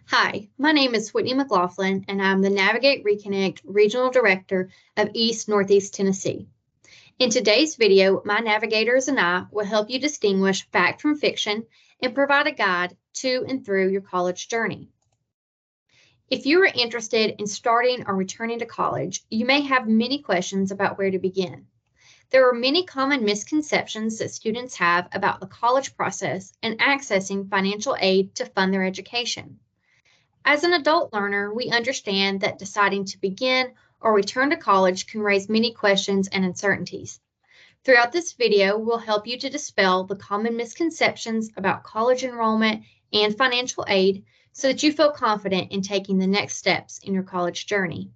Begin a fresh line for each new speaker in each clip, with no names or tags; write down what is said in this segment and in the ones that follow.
Hi, my name is Whitney McLaughlin, and I'm the Navigate Reconnect Regional Director of East Northeast Tennessee. In today's video, my navigators and I will help you distinguish fact from fiction and provide a guide to and through your college journey. If you are interested in starting or returning to college, you may have many questions about where to begin. There are many common misconceptions that students have about the college process and accessing financial aid to fund their education. As an adult learner, we understand that deciding to begin or return to college can raise many questions and uncertainties. Throughout this video, we'll help you to dispel the common misconceptions about college enrollment and financial aid so that you feel confident in taking the next steps in your college journey.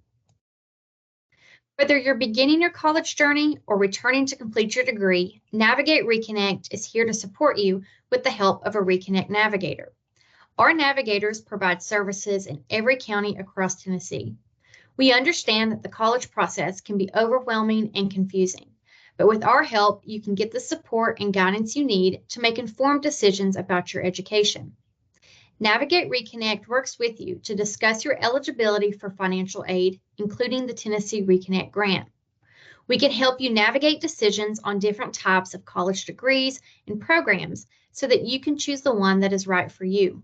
Whether you're beginning your college journey or returning to complete your degree, Navigate Reconnect is here to support you with the help of a Reconnect navigator. Our navigators provide services in every county across Tennessee. We understand that the college process can be overwhelming and confusing, but with our help, you can get the support and guidance you need to make informed decisions about your education. Navigate Reconnect works with you to discuss your eligibility for financial aid, including the Tennessee Reconnect grant. We can help you navigate decisions on different types of college degrees and programs so that you can choose the one that is right for you.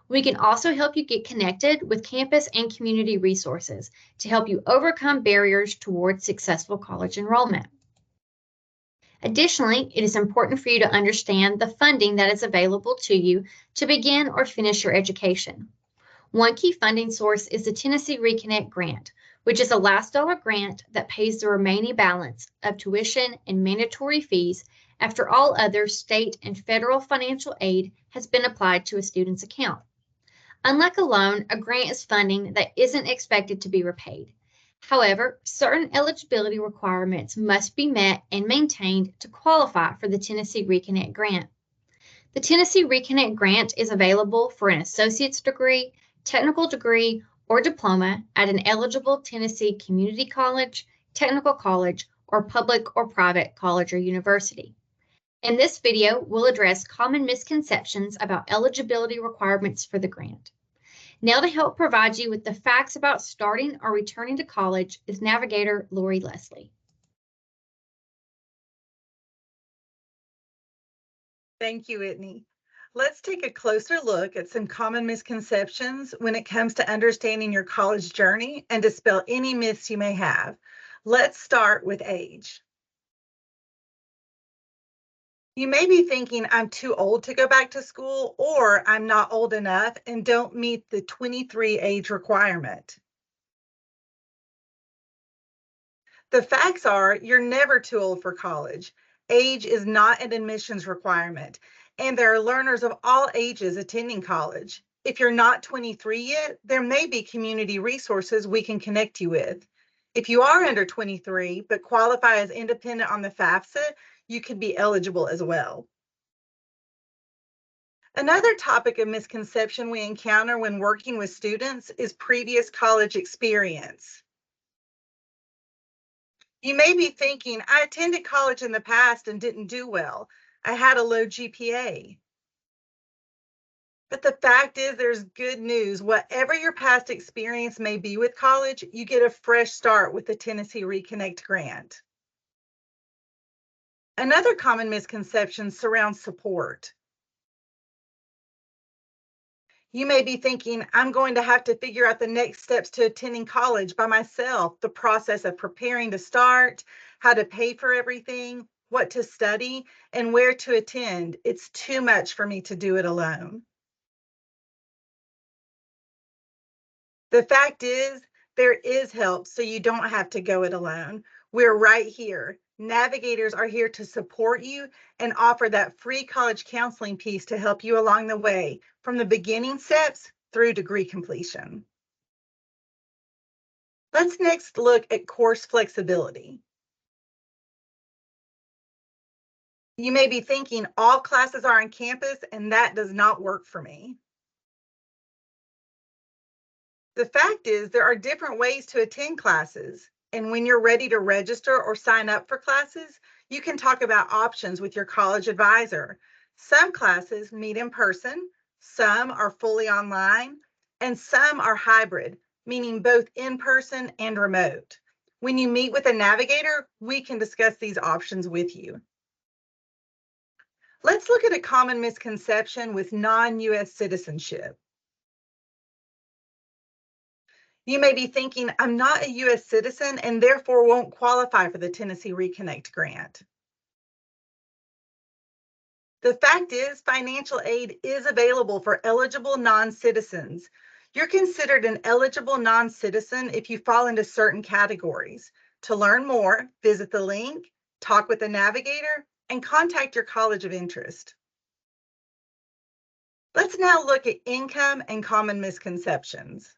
We can also help you get connected with campus and community resources to help you overcome barriers towards successful college enrollment. Additionally, it is important for you to understand the funding that is available to you to begin or finish your education. One key funding source is the Tennessee Reconnect grant, which is a last dollar grant that pays the remaining balance of tuition and mandatory fees after all other state and federal financial aid has been applied to a student's account. Unlike a loan, a grant is funding that isn't expected to be repaid. However, certain eligibility requirements must be met and maintained to qualify for the Tennessee Reconnect grant. The Tennessee Reconnect grant is available for an associate's degree, technical degree, or diploma at an eligible Tennessee community college, technical college, or public or private college or university. In this video, we'll address common misconceptions about eligibility requirements for the grant. Now to help provide you with the facts about starting or returning to college is Navigator Lori Leslie.
Thank you, Whitney. Let's take a closer look at some common misconceptions when it comes to understanding your college journey and dispel any myths you may have. Let's start with age. You may be thinking I'm too old to go back to school, or I'm not old enough and don't meet the 23 age requirement. The facts are you're never too old for college. Age is not an admissions requirement, and there are learners of all ages attending college. If you're not 23 yet, there may be community resources we can connect you with. If you are under 23 but qualify as independent on the FAFSA, you could be eligible as well. Another topic of misconception we encounter when working with students is previous college experience. You may be thinking, I attended college in the past and didn't do well. I had a low GPA. But the fact is, there's good news. Whatever your past experience may be with college, you get a fresh start with the Tennessee Reconnect grant. Another common misconception surrounds support. You may be thinking, I'm going to have to figure out the next steps to attending college by myself, the process of preparing to start, how to pay for everything, what to study, and where to attend. It's too much for me to do it alone. The fact is, there is help, so you don't have to go it alone. We're right here. Navigators are here to support you and offer that free college counseling piece to help you along the way, from the beginning steps through degree completion. Let's next look at course flexibility. You may be thinking all classes are on campus, and that does not work for me. The fact is, there are different ways to attend classes, and when you're ready to register or sign up for classes, you can talk about options with your college advisor. Some classes meet in person, some are fully online, and some are hybrid, meaning both in-person and remote. When you meet with a navigator, we can discuss these options with you. Let's look at a common misconception with non-U.S. citizenship. You may be thinking, I'm not a U.S. citizen and therefore won't qualify for the Tennessee Reconnect grant. The fact is, financial aid is available for eligible non-citizens. You're considered an eligible non-citizen if you fall into certain categories. To learn more, visit the link, talk with the navigator, and contact your college of interest. Let's now look at income and common misconceptions.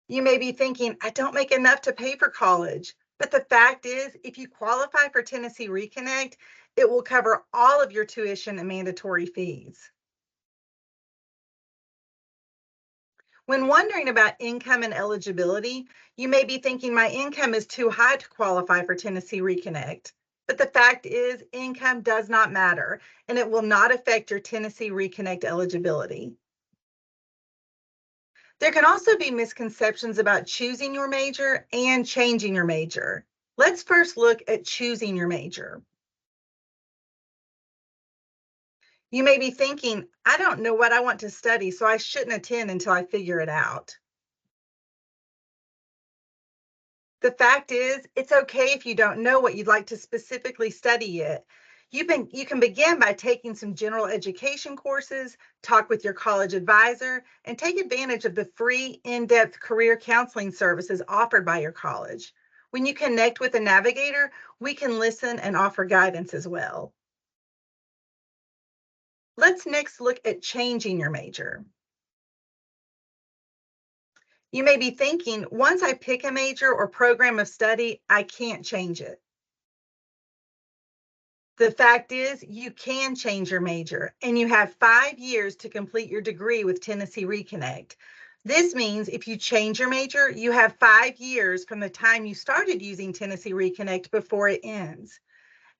You may be thinking, I don't make enough to pay for college. But the fact is, if you qualify for Tennessee Reconnect, it will cover all of your tuition and mandatory fees. When wondering about income and eligibility, you may be thinking my income is too high to qualify for Tennessee Reconnect. But the fact is, income does not matter, and it will not affect your Tennessee Reconnect eligibility. There can also be misconceptions about choosing your major and changing your major. Let's first look at choosing your major. You may be thinking, I don't know what I want to study, so I shouldn't attend until I figure it out. The fact is, it's okay if you don't know what you'd like to specifically study yet. You can begin by taking some general education courses, talk with your college advisor, and take advantage of the free in-depth career counseling services offered by your college. When you connect with a navigator, we can listen and offer guidance as well. Let's next look at changing your major. You may be thinking, once I pick a major or program of study, I can't change it. The fact is, you can change your major, and you have 5 years to complete your degree with Tennessee Reconnect. This means if you change your major, you have 5 years from the time you started using Tennessee Reconnect before it ends.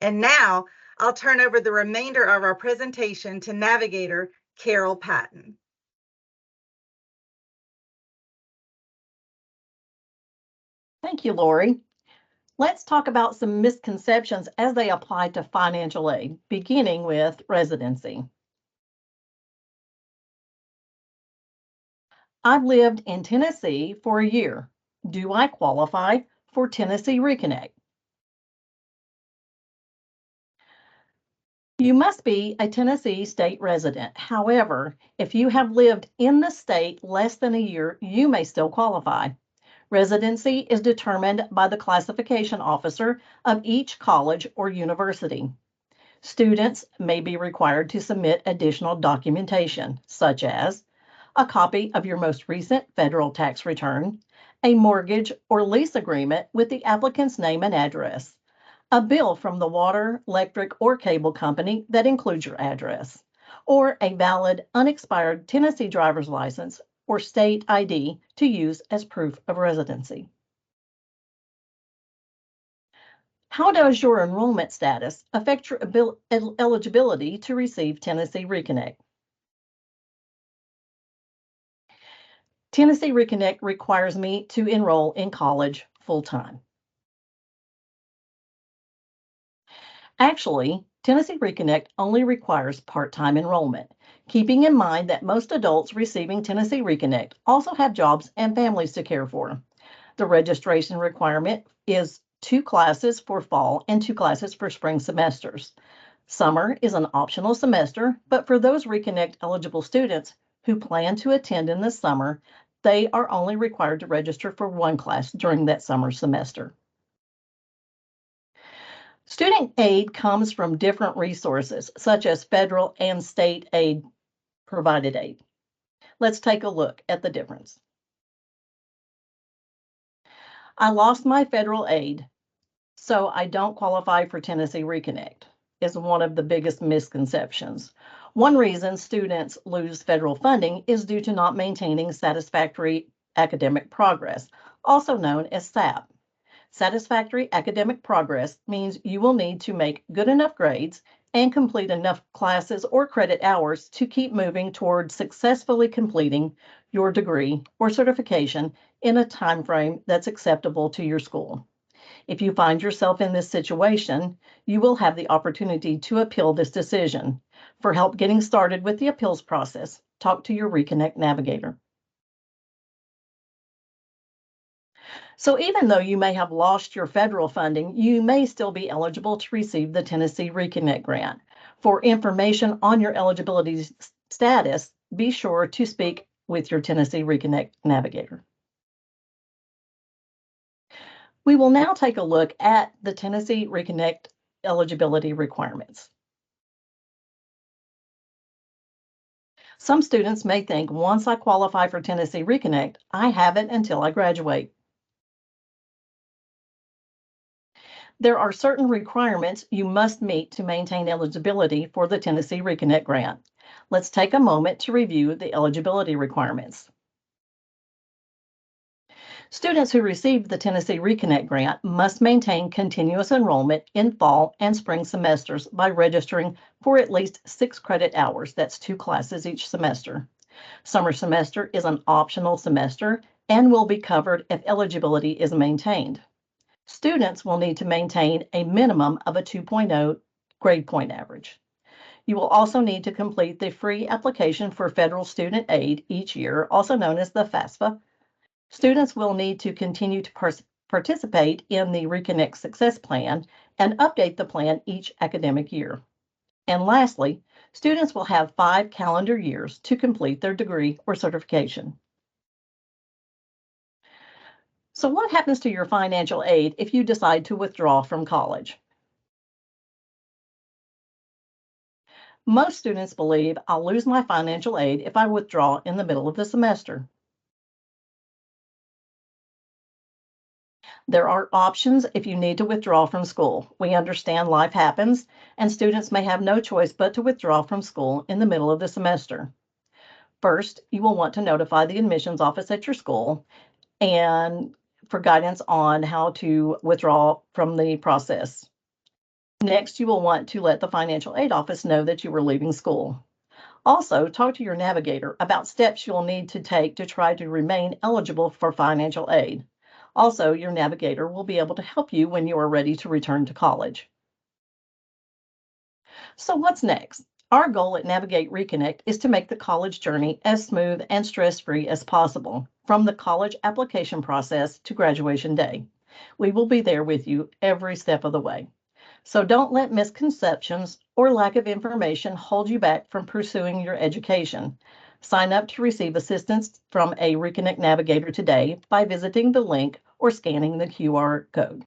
And now, I'll turn over the remainder of our presentation to Navigator Carol Patton.
Thank you, Lori. Let's talk about some misconceptions as they apply to financial aid, beginning with residency. I've lived in Tennessee for a year. Do I qualify for Tennessee Reconnect? You must be a Tennessee state resident. However, if you have lived in the state less than a year, you may still qualify. Residency is determined by the classification officer of each college or university. Students may be required to submit additional documentation, such as a copy of your most recent federal tax return, a mortgage or lease agreement with the applicant's name and address, a bill from the water, electric, or cable company that includes your address, or a valid, unexpired Tennessee driver's license or state ID to use as proof of residency. How does your enrollment status affect your eligibility to receive Tennessee Reconnect? Tennessee Reconnect requires me to enroll in college full-time. Actually, Tennessee Reconnect only requires part-time enrollment, keeping in mind that most adults receiving Tennessee Reconnect also have jobs and families to care for. The registration requirement is 2 classes for fall and 2 classes for spring semesters. Summer is an optional semester, but for those Reconnect eligible students who plan to attend in the summer, they are only required to register for 1 class during that summer semester. Student aid comes from different resources, such as federal and state aid provided aid. Let's take a look at the difference. I lost my federal aid, so I don't qualify for Tennessee Reconnect, is one of the biggest misconceptions. One reason students lose federal funding is due to not maintaining satisfactory academic progress, also known as SAP. Satisfactory academic progress means you will need to make good enough grades, and complete enough classes or credit hours to keep moving towards successfully completing your degree or certification in a time frame that's acceptable to your school. If you find yourself in this situation, you will have the opportunity to appeal this decision. For help getting started with the appeals process, talk to your Reconnect navigator. So even though you may have lost your federal funding, you may still be eligible to receive the Tennessee Reconnect grant. For information on your eligibility status, be sure to speak with your Tennessee Reconnect navigator. We will now take a look at the Tennessee Reconnect eligibility requirements. Some students may think, once I qualify for Tennessee Reconnect, I have it until I graduate. There are certain requirements you must meet to maintain eligibility for the Tennessee Reconnect grant. Let's take a moment to review the eligibility requirements. Students who receive the Tennessee Reconnect grant must maintain continuous enrollment in fall and spring semesters by registering for at least 6 credit hours. That's 2 classes each semester. Summer semester is an optional semester and will be covered if eligibility is maintained. Students will need to maintain a minimum of a 2.0 grade point average. You will also need to complete the free application for federal student aid each year, also known as the FAFSA. Students will need to continue to participate in the Reconnect Success Plan and update the plan each academic year. And lastly, students will have 5 calendar years to complete their degree or certification. So what happens to your financial aid if you decide to withdraw from college? Most students believe I'll lose my financial aid if I withdraw in the middle of the semester. There are options if you need to withdraw from school. We understand life happens, and students may have no choice but to withdraw from school in the middle of the semester. First, you will want to notify the admissions office at your school and for guidance on how to withdraw from the process. Next, you will want to let the financial aid office know that you are leaving school. Also, talk to your navigator about steps you'll need to take to try to remain eligible for financial aid. Also, your navigator will be able to help you when you are ready to return to college. So what's next? Our goal at Navigate Reconnect is to make the college journey as smooth and stress-free as possible, from the college application process to graduation day. We will be there with you every step of the way. So don't let misconceptions or lack of information hold you back from pursuing your education. Sign up to receive assistance from a Reconnect navigator today by visiting the link or scanning the QR code.